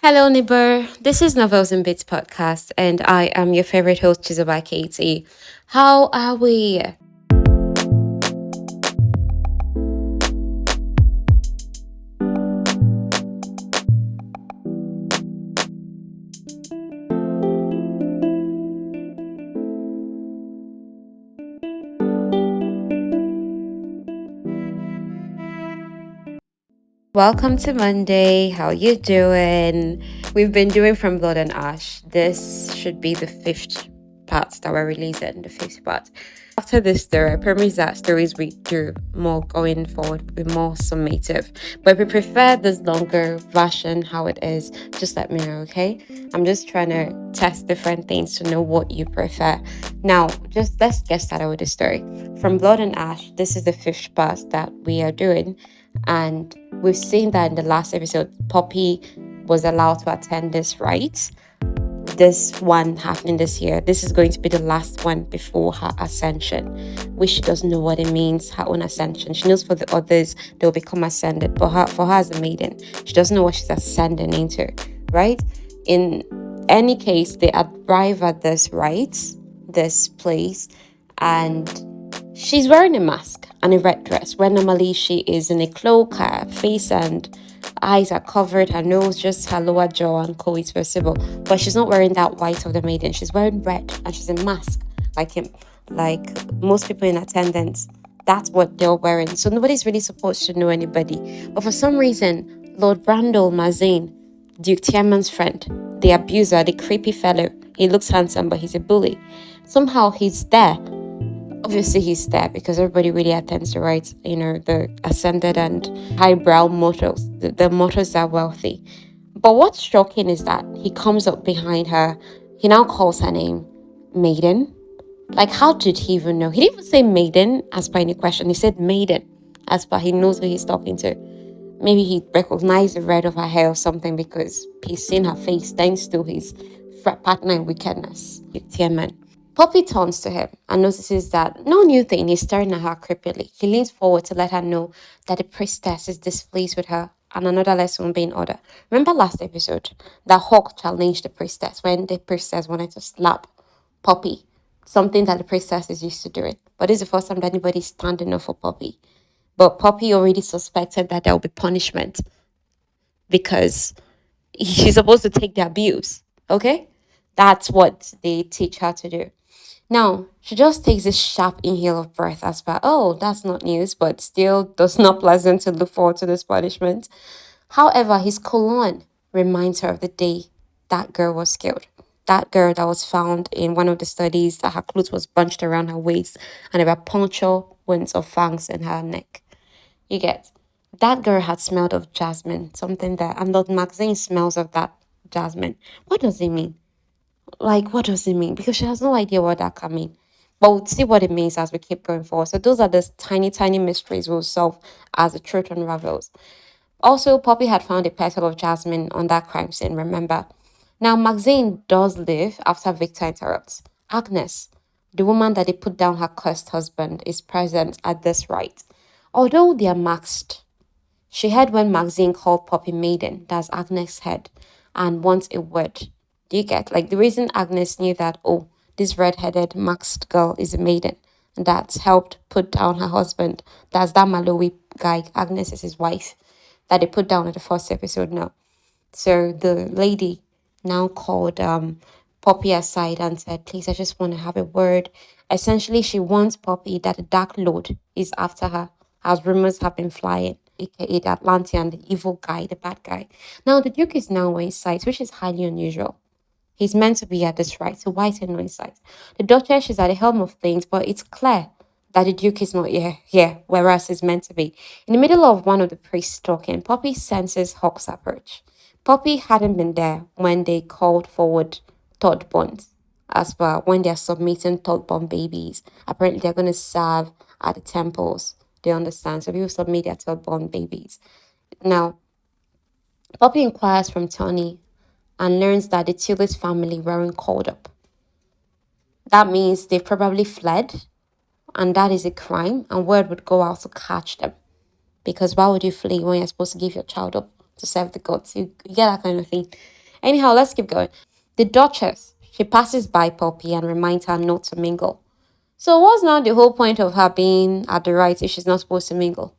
Hello, neighbor. This is Novels and Bits podcast, and I am your favorite host, Chizoba Katie. How are we? Welcome to Monday. How you doing? We've been doing From Blood and Ash. This should be the fifth part that we're releasing, the fifth part. After this story, I promise that stories we do more going forward will be more summative. But if you prefer this longer version, how it is, just let me know, okay? I'm just trying to test different things to know what you prefer. Now, just let's get started with the story. From Blood and Ash, this is the fifth part that we are doing. And we've seen that in the last episode, Poppy was allowed to attend this rite. This one happening this year. This is going to be the last one before her ascension, which she doesn't know what it means, her own ascension. She knows for the others they'll become ascended, but for her as a maiden, she doesn't know what she's ascending into, right? In any case, they arrive at this rite, this place, and she's wearing a mask and a red dress, where normally she is in a cloak, her face and eyes are covered, her nose, just her lower jaw and co is visible. But she's not wearing that white of the maiden. She's wearing red and she's in mask, like him, like most people in attendance. That's what they're wearing. So nobody's really supposed to know anybody. But for some reason, Lord Mazeen, Duke Tiaman's friend, the abuser, the creepy fellow, he looks handsome, but he's a bully. Somehow he's there. Obviously, he's there because everybody really attends to rights, the ascended and highbrow mortals, the mortals that are wealthy. But what's shocking is that he comes up behind her. He now calls her name Maiden. Like, how did he even know? He didn't even say Maiden as per any question. He said Maiden as per he knows who he's talking to. Maybe he recognized the red of her hair or something because he's seen her face thanks to his partner in wickedness, Tiaman. Poppy turns to him and notices that no new thing is staring at her creepily. He leans forward to let her know that the priestess is displeased with her and another lesson will be in order. Remember last episode that Hawk challenged the priestess when the priestess wanted to slap Poppy, something that the priestess is used to doing. But this is the first time that anybody's standing up for Poppy. But Poppy already suspected that there will be punishment because she's supposed to take the abuse. Okay? That's what they teach her to do. Now, she just takes this sharp inhale of breath as per, oh, that's not news, but still does not pleasant to look forward to this punishment. However, his cologne reminds her of the day that girl was killed. That girl that was found in one of the studies that her clothes was bunched around her waist and there were puncture wounds of fangs in her neck. You get that girl had smelled of jasmine, something that and Lord Maxine smells of that jasmine. What does it mean? Like, what does it mean? Because she has no idea what that can mean. But we'll see what it means as we keep going forward. So those are the tiny, tiny mysteries we'll solve as the truth unravels. Also, Poppy had found a petal of jasmine on that crime scene, remember? Now, Maxine does live after Victor interrupts. Agnes, the woman that they put down her cursed husband, is present at this rite. Although they are masked, she heard when Maxine called Poppy Maiden, that's Agnes' head, and wants a word. Do you get? Like, the reason Agnes knew that, oh, this red-headed masked girl is a maiden, and that's helped put down her husband. That's that Malawi guy. Agnes is his wife that they put down at the first episode now. So the lady now called Poppy aside and said, please, I just want to have a word. Essentially, she wants Poppy that the Dark Lord is after her, as rumors have been flying, aka the Atlantean, the evil guy, the bad guy. Now, the Duke is now in sight, which is highly unusual. He's meant to be at this right, so why is he not in sight? The Duchess is at the helm of things, but it's clear that the Duke is not here, whereas he's meant to be. In the middle of one of the priests talking, Poppy senses Hawk's approach. Poppy hadn't been there when they called forward third bonds, as well when they're submitting third born babies. Apparently, they're going to serve at the temples. Do you understand? So people submit their third born babies. Now, Poppy inquires from Tony and learns that the Tillis family weren't called up. That means they probably fled, and that is a crime, and word would go out to catch them. Because why would you flee when you're supposed to give your child up to serve the gods. You get that kind of thing. Anyhow, let's keep going. The Duchess, she passes by Poppy and reminds her not to mingle. So what's now the whole point of her being at the Rite if she's not supposed to mingle?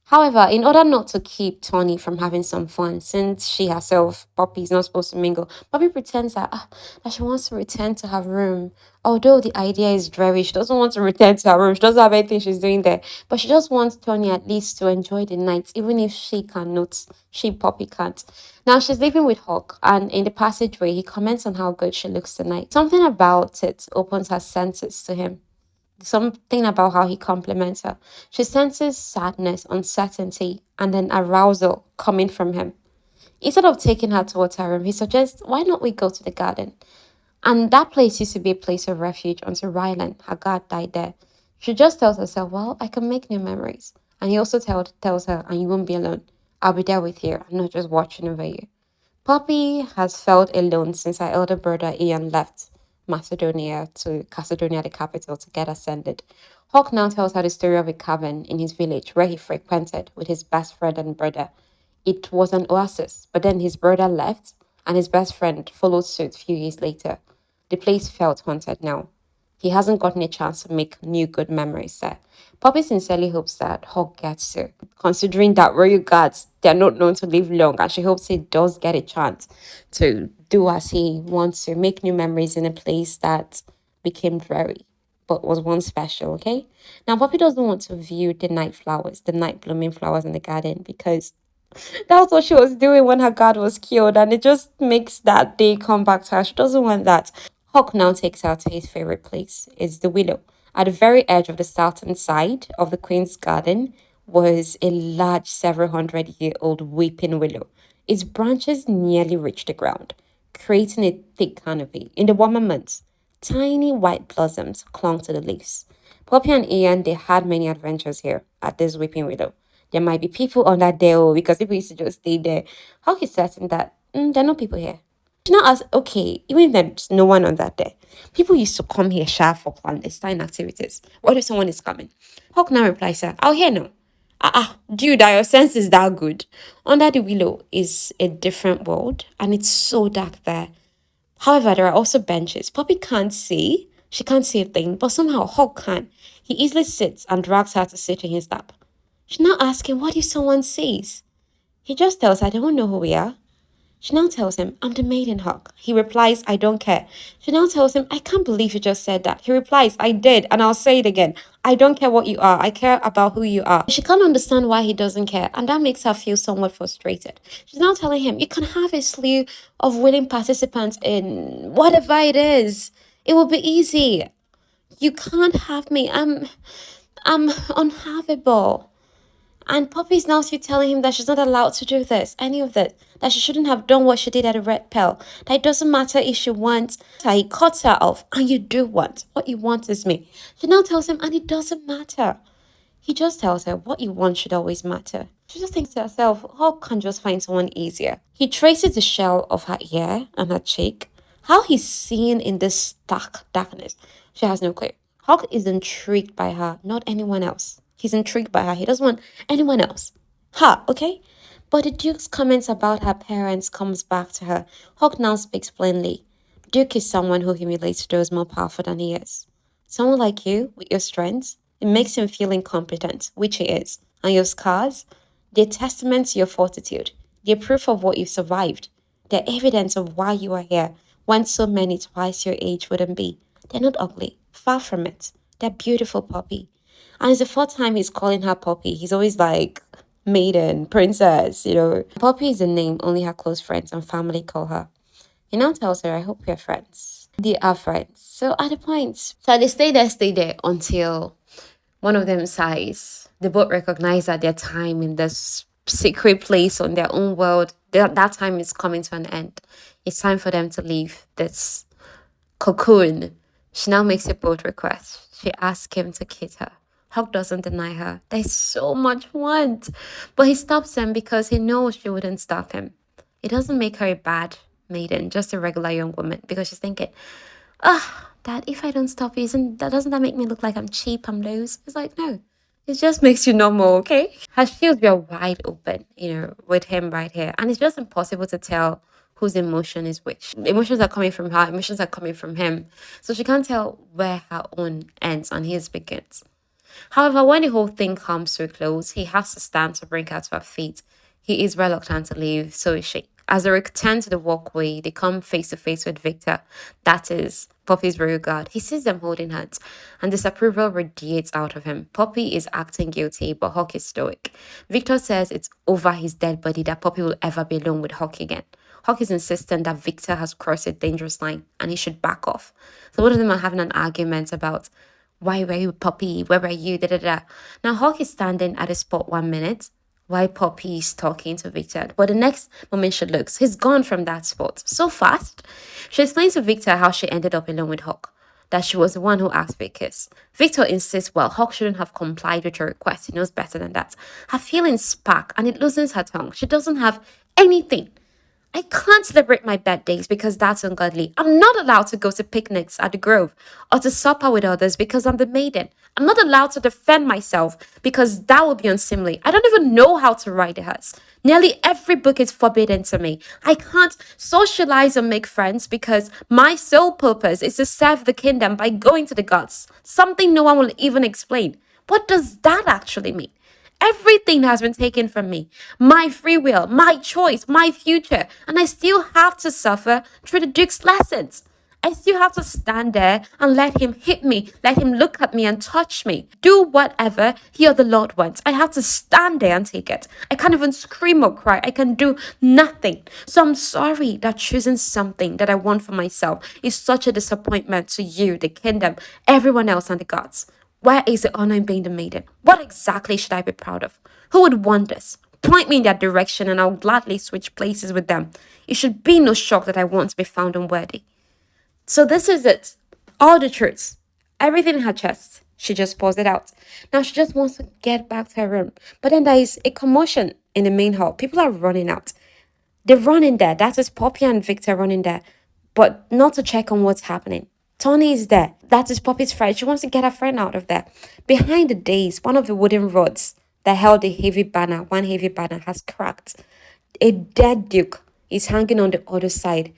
However, in order not to keep Tawny from having some fun, since she herself, Poppy, is not supposed to mingle, Poppy pretends that she wants to return to her room. Although the idea is dreary, she doesn't want to return to her room. She doesn't have anything she's doing there. But she just wants Tawny at least to enjoy the night, even if she cannot. She, Poppy, can't. Now she's living with Hawk, and in the passageway, he comments on how good she looks tonight. Something about it opens her senses to him, something about how he compliments her. She senses sadness, uncertainty, and then arousal coming from him. Instead of taking her towards her room, he suggests, why not we go to the garden? And that place used to be a place of refuge until Rylan, her guard, died there. She just tells herself, well, I can make new memories. And he also tells her, and you won't be alone. I'll be there with you. I'm not just watching over you. Poppy has felt alone since her elder brother Ian left Macedonia to Macedonia, the capital, to get ascended. Hawk now tells her the story of a cabin in his village where he frequented with his best friend and brother. It was an oasis, but then his brother left and his best friend followed suit a few years later. The place felt haunted now. He hasn't gotten a chance to make new good memories there. Poppy sincerely hopes that Hawk gets to, considering that royal guards, they're not known to live long, and she hopes he does get a chance to do as he wants to, make new memories in a place that became dreary but was once special, okay? Now, Poppy doesn't want to view the night flowers, the night blooming flowers in the garden, because that's what she was doing when her guard was killed, and it just makes that day come back to her. She doesn't want that. Hawk now takes her to his favorite place. It's the willow. At the very edge of the southern side of the Queen's Garden was a large, several hundred-year-old weeping willow. Its branches nearly reached the ground, creating a thick canopy. In the warmer months, tiny white blossoms clung to the leaves. Poppy and Ian, they had many adventures here at this weeping willow. There might be people on that day, oh, because people used to just stay there. Hawk is certain that there are no people here. She now asks, okay, even if there's no one on that day, people used to come here sharp for clandestine activities. What if someone is coming? Hawk now replies her, I'll hear no. Dude, are your senses that good? Under the willow is a different world, and it's so dark there. However, there are also benches. Poppy can't see. She can't see a thing, but somehow Hawk can. He easily sits and drags her to sit in his lap. She's now asking, what if someone sees? He just tells her, they won't know who we are. She now tells him, I'm the maiden Hawk. He replies, I don't care. She now tells him, I can't believe you just said that. He replies, I did, and I'll say it again. I don't care what you are. I care about who you are. She can't understand why he doesn't care, and that makes her feel somewhat frustrated. She's now telling him, you can have a slew of willing participants in whatever it is. It will be easy. You can't have me. I'm unhavable. And Poppy's now still telling him that she's not allowed to do this, any of this, that she shouldn't have done what she did at the Red Pill, that it doesn't matter if she wants, that he cuts her off, and you do want. What you want is me. She now tells him, and it doesn't matter. He just tells her what you want should always matter. She just thinks to herself, how can just find someone easier? He traces the shell of her ear and her cheek. How he's seen in this stark darkness, she has no clue. Hawk is intrigued by her, not anyone else. He's intrigued by her. He doesn't want anyone else. Her, okay? But the Duke's comments about her parents comes back to her. Hawk now speaks plainly. Duke is someone who humiliates those more powerful than he is. Someone like you, with your strengths, it makes him feel incompetent, which he is. And your scars, they're testament to your fortitude. They're proof of what you've survived. They're evidence of why you are here, when so many twice your age wouldn't be. They're not ugly. Far from it. They're beautiful, Poppy. And it's the fourth time he's calling her Poppy. He's always like, Maiden, princess, you know. Poppy is a name only her close friends and family call her. He now tells her, I hope we're friends. They are friends. So at the point, so they stay there until one of them sighs. They both recognize that their time in this secret place on their own world, that time is coming to an end. It's time for them to leave this cocoon. She now makes a bold request. She asks him to kiss her. Hawk doesn't deny her. There's so much want. But he stops him because he knows she wouldn't stop him. It doesn't make her a bad maiden, just a regular young woman, because she's thinking, Dad, if I don't stop you, doesn't that make me look like I'm cheap, I'm loose? It's like, no. It just makes you normal, okay? Her shields were wide open, with him right here. And it's just impossible to tell whose emotion is which. Emotions are coming from her, emotions are coming from him. So she can't tell where her own ends and his begins. However, when the whole thing comes to a close, he has to stand to bring her to her feet. He is reluctant to leave, so is she. As they return to the walkway, they come face to face with Victor. That is Poppy's real guard. He sees them holding hands, and disapproval radiates out of him. Poppy is acting guilty, but Hawk is stoic. Victor says it's over his dead body that Poppy will ever be alone with Hawk again. Hawk is insistent that Victor has crossed a dangerous line and he should back off. So both of them are having an argument about why were you, Poppy? Where were you? Da, da, da. Now, Hawk is standing at a spot 1 minute while Poppy is talking to Victor. But the next moment she looks, he's gone from that spot so fast. She explains to Victor how she ended up alone with Hawk, that she was the one who asked for a kiss. Victor insists, well, Hawk shouldn't have complied with her request. He knows better than that. Her feelings spark and it loosens her tongue. She doesn't have anything. I can't celebrate my birthdays because that's ungodly. I'm not allowed to go to picnics at the Grove or to supper with others because I'm the maiden. I'm not allowed to defend myself because that would be unseemly. I don't even know how to ride a horse. Nearly every book is forbidden to me. I can't socialize or make friends because my sole purpose is to serve the kingdom by going to the gods. Something no one will even explain. What does that actually mean? Everything has been taken from me. My free will, my choice, my future. And I still have to suffer through the Duke's lessons. I still have to stand there and let him hit me, let him look at me and touch me. Do whatever he or the Lord wants. I have to stand there and take it. I can't even scream or cry. I can do nothing. So I'm sorry that choosing something that I want for myself is such a disappointment to you, the kingdom, everyone else, and the gods. Where is the honor in being the maiden? What exactly should I be proud of? Who would want this? Point me in that direction and I'll gladly switch places with them. It should be no shock that I want to be found unworthy. So this is it. All the truths. Everything in her chest. She just pours it out. Now she just wants to get back to her room. But then there is a commotion in the main hall. People are running out. They're running there. That is Poppy and Victor running there. But not to check on what's happening. Tony is there. That is Poppy's friend. She wants to get her friend out of there. Behind the dais, one of the wooden rods that held one heavy banner has cracked. A dead duke is hanging on the other side.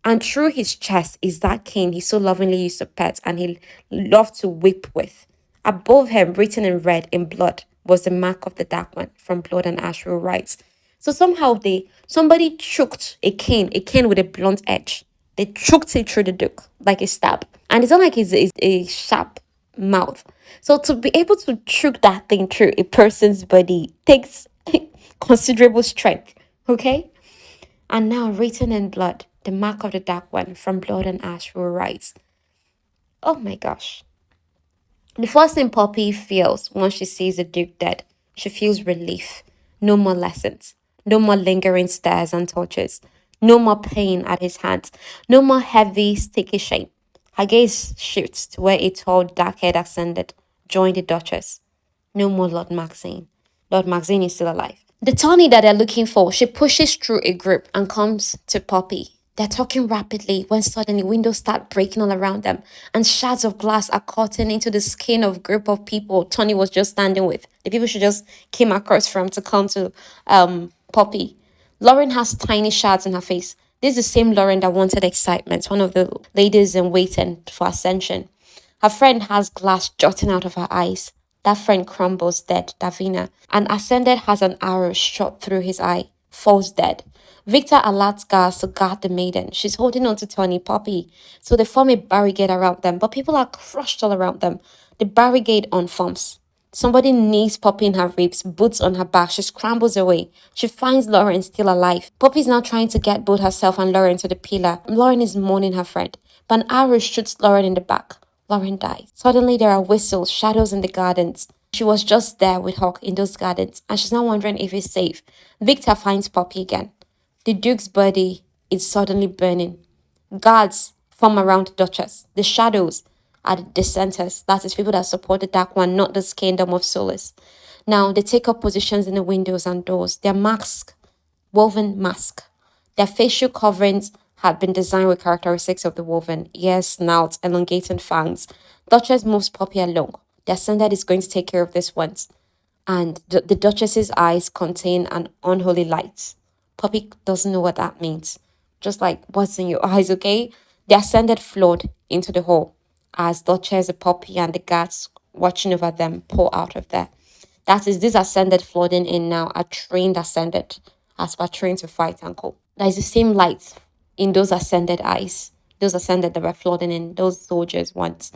And through his chest is that cane he so lovingly used to pet and he loved to whip with. Above him, written in red in blood, was the mark of the dark one from blood and ash will Rite. So somehow somebody choked a cane with a blunt edge. They choked it through the duke like a stab. And it's not like it's a sharp mouth. So to be able to choke that thing through a person's body takes considerable strength. Okay? And now written in blood, the mark of the dark one from blood and ash will rise. Oh my gosh. The first thing Poppy feels once she sees the Duke dead, she feels relief. No more lessons. No more lingering stares and tortures. No more pain at his hands. No more heavy, sticky shame. Her gaze shifts to where a tall, dark head ascended, joined the Duchess. No more Lord Mazeen. Lord Mazeen is still alive. The Tawny that they're looking for, she pushes through a group and comes to Poppy. They're talking rapidly when suddenly windows start breaking all around them and shards of glass are cutting into the skin of a group of people Tony was just standing with. The people she just came across from to come to Poppy. Lauren has tiny shards in her face. This is the same Lauren that wanted excitement, one of the ladies in waiting for ascension. Her friend has glass jutting out of her eyes. That friend crumbles dead, Davina. And Ascended has an arrow shot through his eye, falls dead. Victor alerts guards to guard the maiden. She's holding on to Tony Poppy. So they form a barricade around them, but people are crushed all around them. The barricade unforms. Somebody knees Poppy in her ribs, boots on her back. She scrambles away. She finds Lauren still alive. Poppy's now trying to get both herself and Lauren to the pillar. Lauren is mourning her friend, but an arrow shoots Lauren in the back. Lauren dies. Suddenly there are whistles, shadows in the gardens. She was just there with Hawk in those gardens, and she's now wondering if he's safe. Victor finds Poppy again. The Duke's body is suddenly burning. Guards form around the Duchess. The shadows are the dissenters. That is people that support the Dark One, not this Kingdom of Solis. Now they take up positions in the windows and doors. Their masks, woven mask. Their facial coverings had been designed with characteristics of the woven. Ears, snouts, elongating fangs. Duchess moves Poppy along. The Ascended is going to take care of this once. And the Duchess's eyes contain an unholy light. Poppy doesn't know what that means. Just like, what's in your eyes, okay? The Ascended flowed into the hall as Duchess, the Poppy, and the guards watching over them pour out of there. That is, this Ascended flooding in now are trained Ascended, as per trained to fight and co. There is the same light in those Ascended eyes, those Ascended that were flooding in, those soldiers once.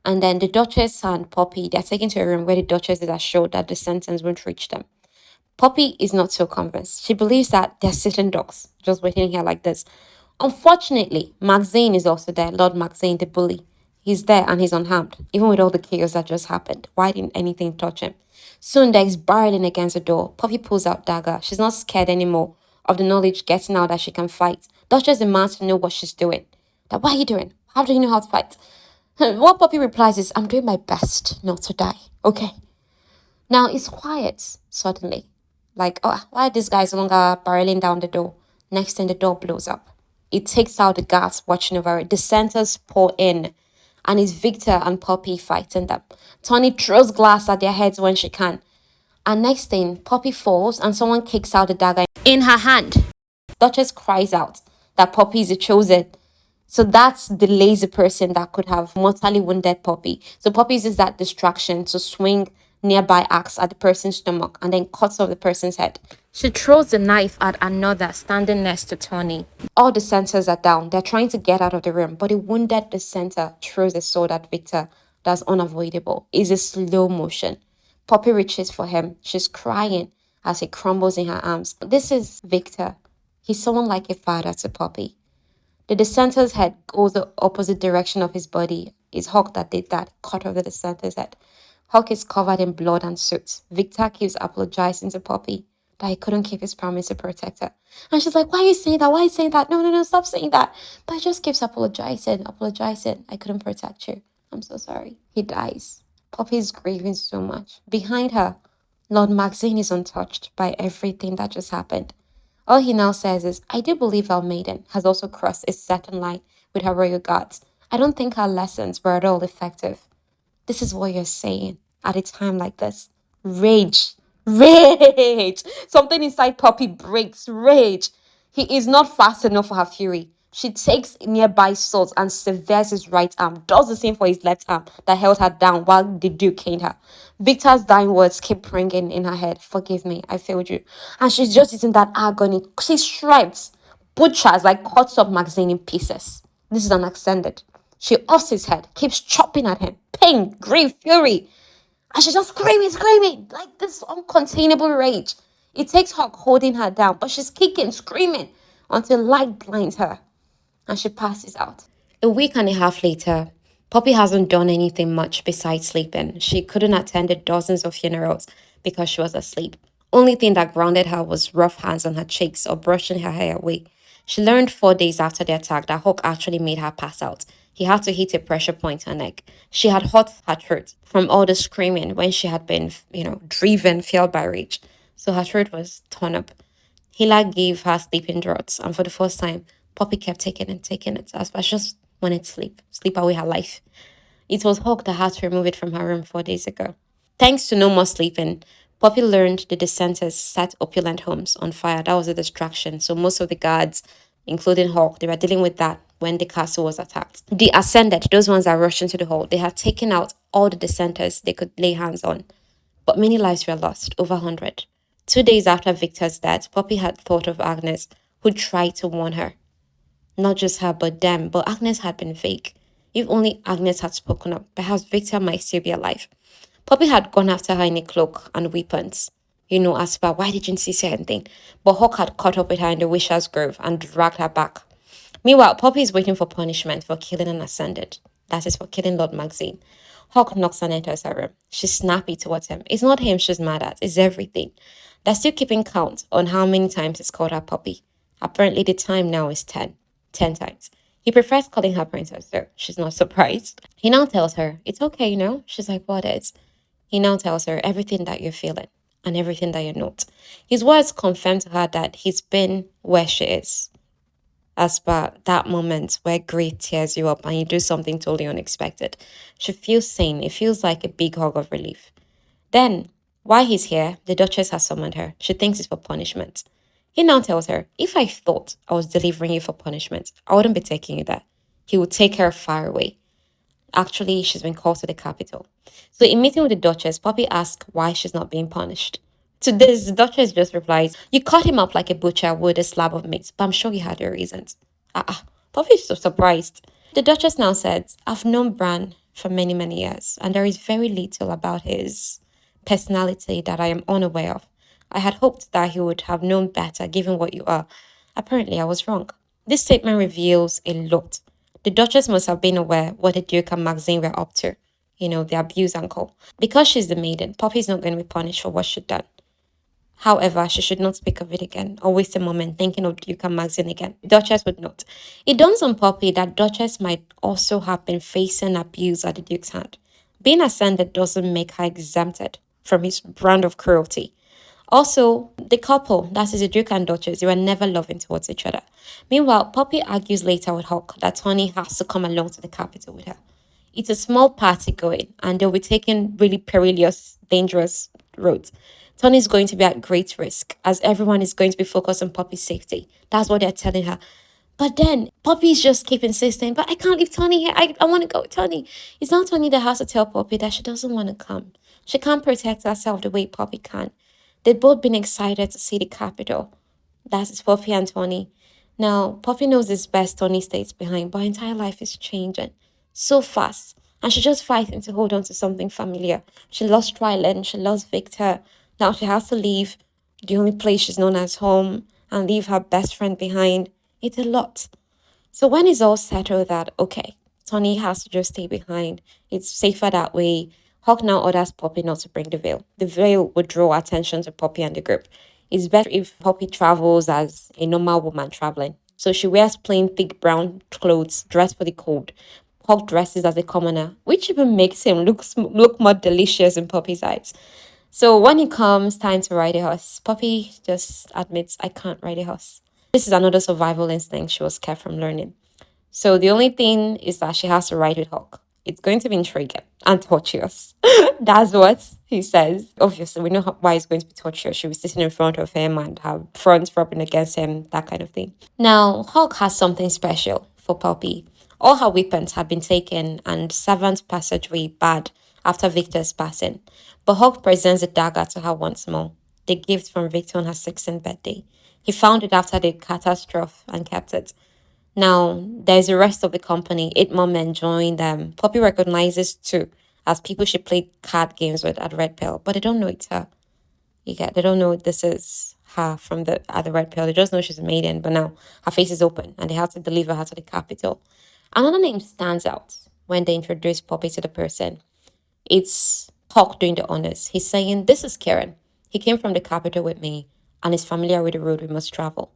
And then the Duchess and Poppy, they're taken to a room where the Duchess is assured that the sentence won't reach them. Poppy is not so convinced. She believes that they're sitting ducks, just waiting here like this. Unfortunately, Mazeen is also there, Lord Mazeen, the bully. He's there and he's unharmed, even with all the chaos that just happened. Why didn't anything touch him? Soon there is barreling against the door. Poppy pulls out dagger. She's not scared anymore of the knowledge getting out that she can fight. Duchess demands to know what she's doing. That, what are you doing? How do you know how to fight? What Poppy replies is, I'm doing my best not to die. Okay. Now it's quiet suddenly. Like, oh, why are these guys no longer barreling down the door? Next thing, the door blows up. It takes out the guards watching over it. The centers pour in. And it's Victor and Poppy fighting them. Tony throws glass at their heads when she can. And next thing, Poppy falls and someone kicks out the dagger in her hand. Duchess cries out that Poppy is the chosen. So that's the lazy person that could have mortally wounded Poppy. So Poppy uses that distraction to swing nearby axe at the person's stomach and then cuts off the person's head. She throws the knife at another standing next to Tony. All the centers are down. They're trying to get out of the room, but the wounded dissenter throws a sword at Victor. That's unavoidable. It's a slow motion. Poppy reaches for him. She's crying as he crumbles in her arms. This is Victor. He's someone like a father to Poppy. The dissenter's head goes the opposite direction of his body. It's Hawk that did that, cut off the dissenter's head. Hawk is covered in blood and soot. Victor keeps apologizing to Poppy that he couldn't keep his promise to protect her. And she's like, why are you saying that? Why are you saying that? No, no, no, stop saying that. But he just keeps apologizing. I couldn't protect you. I'm so sorry. He dies. Poppy is grieving so much. Behind her, Lord Mazeen is untouched by everything that just happened. All he now says is, I do believe our maiden has also crossed a certain line with her royal guards. I don't think her lessons were at all effective. This is what you're saying at a time like this. Rage. Rage. Something inside Poppy breaks. Rage. He is not fast enough for her fury. She takes nearby swords and severs his right arm, does the same for his left arm that held her down while the Duke caned her. Victor's dying words keep ringing in her head. Forgive me, I failed you. And she's just in that agony. She stripes, butchers, like cuts up Maxine in pieces. This is an ascended. She offs his head, keeps chopping at him. Pain, grief, fury. And she's just screaming, like this uncontainable rage. It takes Hawk holding her down, but she's kicking, screaming, until light blinds her and she passes out. A week and a half later, Poppy hasn't done anything much besides sleeping. She couldn't attend dozens of funerals because she was asleep. Only thing that grounded her was rough hands on her cheeks or brushing her hair away. She learned 4 days after the attack that Hawk actually made her pass out. He had to hit a pressure point in her neck. She had hurt her throat from all the screaming when she had been, driven, fueled by rage. So her throat was torn up. Hila gave her sleeping draughts, and for the first time, Poppy kept taking it as she just wanted to sleep away her life. It was Hawk that had to remove it from her room 4 days ago. Thanks to no more sleeping, Poppy learned the dissenters set opulent homes on fire. That was a distraction. So most of the guards, including Hawk, they were dealing with that when the castle was attacked. The ascended, those ones that rushed into the hall, they had taken out all the dissenters they could lay hands on. But many lives were lost, over 100. 2 days after Victor's death, Poppy had thought of Agnes, who tried to warn her. Not just her, but them. But Agnes had been fake. If only Agnes had spoken up, perhaps Victor might still be alive. Poppy had gone after her in a cloak and weapons. Asked her, why didn't she say anything? But Hawk had caught up with her in the Wisher's Grove and dragged her back. Meanwhile, Poppy is waiting for punishment for killing an ascended. That is for killing Lord Mazeen. Hawk knocks and enters her room. She's snappy towards him. It's not him she's mad at, it's everything. They're still keeping count on how many times he's called her Poppy. Apparently the time now is 10. 10 times. He prefers calling her princess, so she's not surprised. He now tells her, it's okay, She's like, what is? He now tells her everything that you're feeling and everything that you're not. His words confirm to her that he's been where she is. as per that moment where grief tears you up and you do something totally unexpected. She feels sane. It feels like a big hug of relief. Then, while he's here, the Duchess has summoned her. She thinks it's for punishment. He now tells her, if I thought I was delivering you for punishment, I wouldn't be taking you there. He would take her far away. Actually, she's been called to the capital. So, in meeting with the Duchess, Poppy asks why she's not being punished. To this, the Duchess just replies, you cut him up like a butcher would a slab of meat, but I'm sure you had your reasons. Poppy's so surprised. The Duchess now says, I've known Bran for many, many years, and there is very little about his personality that I am unaware of. I had hoped that he would have known better given what you are. Apparently, I was wrong. This statement reveals a lot. The Duchess must have been aware what the Duke and Maxine were up to, the abuse uncle. Because she's the maiden, Poppy's not going to be punished for what she'd done. However, she should not speak of it again or waste a moment thinking of Duke and Maxine again. Duchess would not. It dawns on Poppy that Duchess might also have been facing abuse at the Duke's hand. Being ascended doesn't make her exempted from his brand of cruelty. Also, the couple, that is the Duke and Duchess, they were never loving towards each other. Meanwhile, Poppy argues later with Hawk that Tony has to come along to the capital with her. It's a small party going, and they'll be taking really perilous, dangerous roads. Tony's going to be at great risk, as everyone is going to be focused on Poppy's safety. That's what they're telling her. But then Poppy's just keep insisting, but I can't leave Tony here. I want to go with Tony. It's not Tony that has to tell Poppy that she doesn't want to come. She can't protect herself the way Poppy can. They've both been excited to see the capital. That's Poppy and Tony. Now, Poppy knows it's best Tony stays behind, but her entire life is changing so fast. And she's just fighting to hold on to something familiar. She lost Ryland, she lost Victor. Now she has to leave the only place she's known as home and leave her best friend behind. It's a lot. So when it's all settled that, okay, Tony has to just stay behind. It's safer that way. Hawk now orders Poppy not to bring the veil. The veil would draw attention to Poppy and the group. It's better if Poppy travels as a normal woman traveling. So she wears plain, thick brown clothes, dressed for the cold. Hawk dresses as a commoner, which even makes him look more delicious in Poppy's eyes. So when it comes time to ride a horse, Poppy just admits, I can't ride a horse. This is another survival instinct she was kept from learning. So the only thing is that she has to ride with Hawk. It's going to be intriguing and torturous. That's what he says. Obviously, we know why it's going to be torturous. She'll be sitting in front of him and have fronts rubbing against him, that kind of thing. Now, Hawk has something special for Poppy. All her weapons have been taken and servants' passageway barred after Victor's passing. But Hawk presents a dagger to her once more, the gift from Victor on her 16th birthday. He found it after the catastrophe and kept it. Now, there's the rest of the company. 8 more men join them. Poppy recognizes 2 as people she played card games with at Red Pill, but they don't know it's her. They don't know this is her at the Red Pill. They just know she's a maiden, but now her face is open and they have to deliver her to the capital. Another name stands out when they introduce Poppy to the person. It's Hawk doing the honors. He's saying, this is Kieran. He came from the capital with me and is familiar with the road we must travel.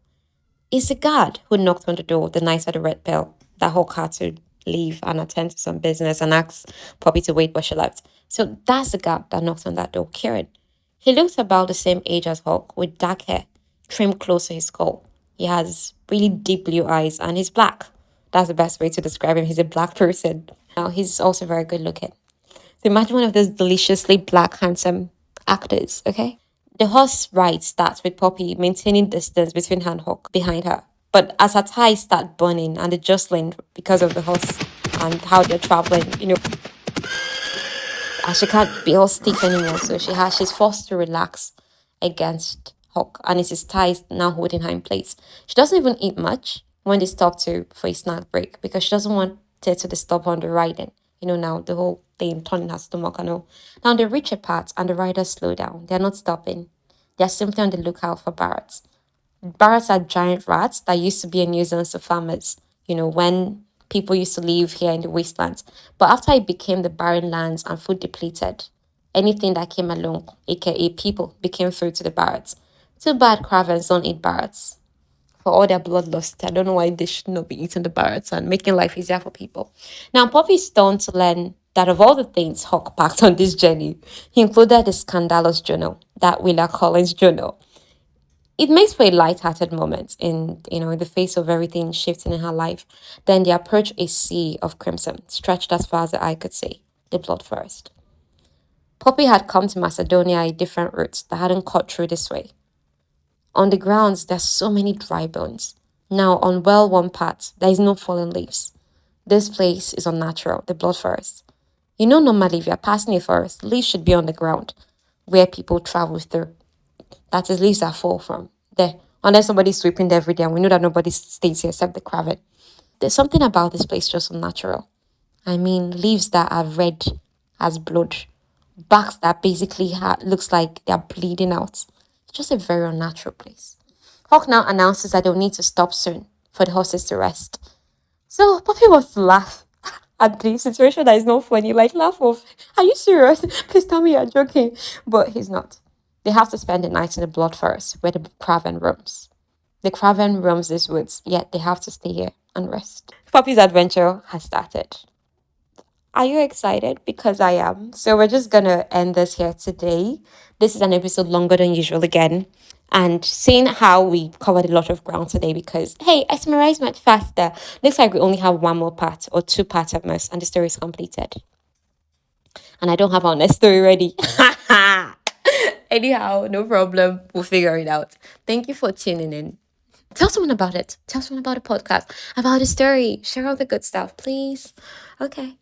It's the guard who knocked on the door the night at the Red Pill that Hawk had to leave and attend to some business and asked Poppy to wait, but she left. So that's the guard that knocked on that door, Kieran. He looks about the same age as Hawk with dark hair, trimmed close to his skull. He has really deep blue eyes and he's black. That's the best way to describe him. He's a black person. Now, he's also very good looking. So imagine one of those deliciously black, handsome actors, okay? The horse ride starts with Poppy maintaining distance between her and Hawk behind her. But as her thighs start burning and the jostling because of the horse and how they're traveling, and she can't be all stiff anymore. So she's forced to relax against Hawk. And it's his thighs now holding her in place. She doesn't even eat much when they stop for a snack break because she doesn't want it to disturb her on the riding. Now the whole thing turning her stomach and all. Now they reach a part and the riders slow down. They're not stopping. They're simply on the lookout for Barretts. Barretts are giant rats that used to be a nuisance to farmers, when people used to live here in the wastelands. But after it became the barren lands and food depleted, anything that came along, aka people, became food to the Barretts. Too bad Cravens don't eat Barretts. For all their bloodlust, I don't know why they should not be eating the Barretts and making life easier for people. Now, Poppy's stunned to learn that of all the things Hawk packed on this journey, he included the scandalous journal, that Willa Collins journal. It makes for a light-hearted moment in the face of everything shifting in her life. Then they approach a sea of crimson, stretched as far as the eye could see, the blood forest. Poppy had come to Macedonia a different route that hadn't cut through this way. On the grounds, there's so many dry bones. Now, on well-worn paths, there is no fallen leaves. This place is unnatural, the blood forest. Normally if you're passing a forest, leaves should be on the ground, where people travel through. That is, leaves that fall from there. Unless somebody's sweeping there every day, and we know that nobody stays here except the craven. There's something about this place just unnatural. I mean, leaves that are red as blood, backs that basically looks like they're bleeding out. It's just a very unnatural place. Hawk now announces that they'll need to stop soon for the horses to rest. So Poppy wants to laugh at the situation that is not funny. Like, laugh off. Are you serious? Please tell me you're joking. But he's not. They have to spend the night in the blood forest where the craven roams. The craven roams these woods, yet they have to stay here and rest. Poppy's adventure has started. Are you excited? Because I am. So we're just gonna end this here today. This is an episode longer than usual again. And seeing how we covered a lot of ground today because, hey, I summarized much faster. Looks like we only have one more part or two parts at most and the story is completed. And I don't have our next story ready. Anyhow, no problem. We'll figure it out. Thank you for tuning in. Tell someone about it. Tell someone about the podcast, about the story. Share all the good stuff, please. Okay.